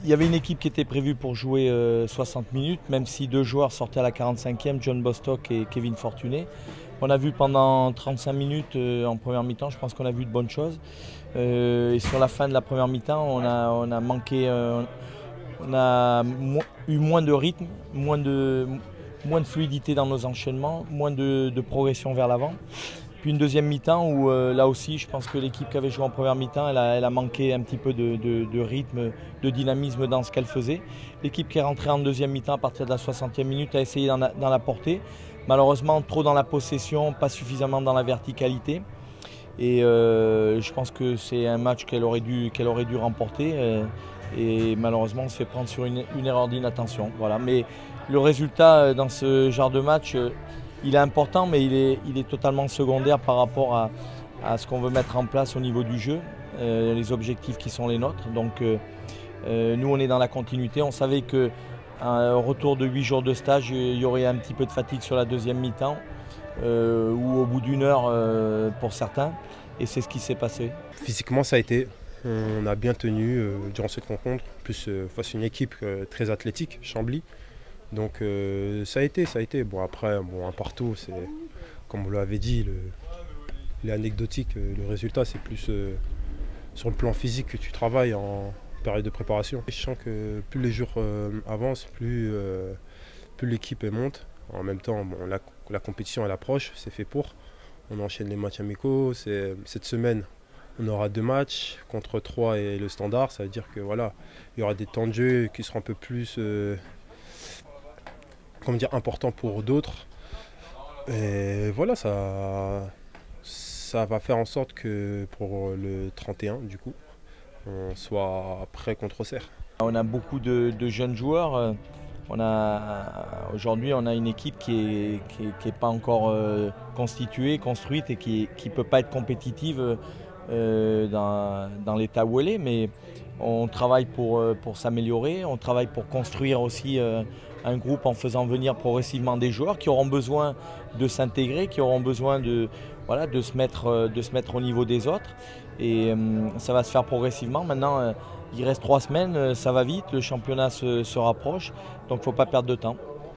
Il y avait une équipe qui était prévue pour jouer 60 minutes, même si deux joueurs sortaient à la 45e, John Bostock et Kevin Fortuné. On a vu pendant 35 minutes en première mi-temps, je pense qu'on a vu de bonnes choses. Et sur la fin de la première mi-temps, on a manqué, on a eu moins de rythme, moins de fluidité dans nos enchaînements, moins de progression vers l'avant. Puis une deuxième mi-temps où là aussi je pense que l'équipe qui avait joué en première mi-temps elle a manqué un petit peu de rythme, de dynamisme dans ce qu'elle faisait. L'équipe qui est rentrée en deuxième mi-temps à partir de la 60e minute a essayé d'en apporter. Malheureusement trop dans la possession, pas suffisamment dans la verticalité. Et je pense que c'est un match qu'elle aurait dû remporter. Et malheureusement on se fait prendre sur une erreur d'inattention. Voilà. Mais le résultat dans ce genre de match, il est important, mais il est totalement secondaire par rapport à ce qu'on veut mettre en place au niveau du jeu, les objectifs qui sont les nôtres. Donc nous, on est dans la continuité. On savait qu'au retour de 8 jours de stage, il y aurait un petit peu de fatigue sur la deuxième mi-temps, ou au bout d'une heure pour certains. Et c'est ce qui s'est passé. Physiquement, ça a été. On a bien tenu durant cette rencontre, plus face à une équipe très athlétique, Chambly. Donc ça a été. Bon après, un partout, c'est comme vous l'avez dit, l'anecdotique, le résultat c'est plus sur le plan physique que tu travailles en période de préparation. Je sens que plus les jours avancent, plus l'équipe monte. En même temps, bon, la compétition elle approche, c'est fait pour. On enchaîne les matchs amicaux. Cette semaine, on aura 2 matchs contre 3 et le Standard. Ça veut dire que voilà, il y aura des temps de jeu qui seront un peu plus important pour d'autres. Et voilà, ça va faire en sorte que pour le 31, du coup, on soit prêt contre Auxerre. On a beaucoup de jeunes joueurs. Aujourd'hui, on a une équipe qui est pas encore constituée, construite et qui ne peut pas être compétitive dans l'état où elle est. Mais on travaille pour s'améliorer, on travaille pour construire aussi un groupe en faisant venir progressivement des joueurs qui auront besoin de s'intégrer, qui auront besoin de se mettre au niveau des autres. Et ça va se faire progressivement. Maintenant, il reste 3 semaines, ça va vite, le championnat se rapproche, donc il ne faut pas perdre de temps.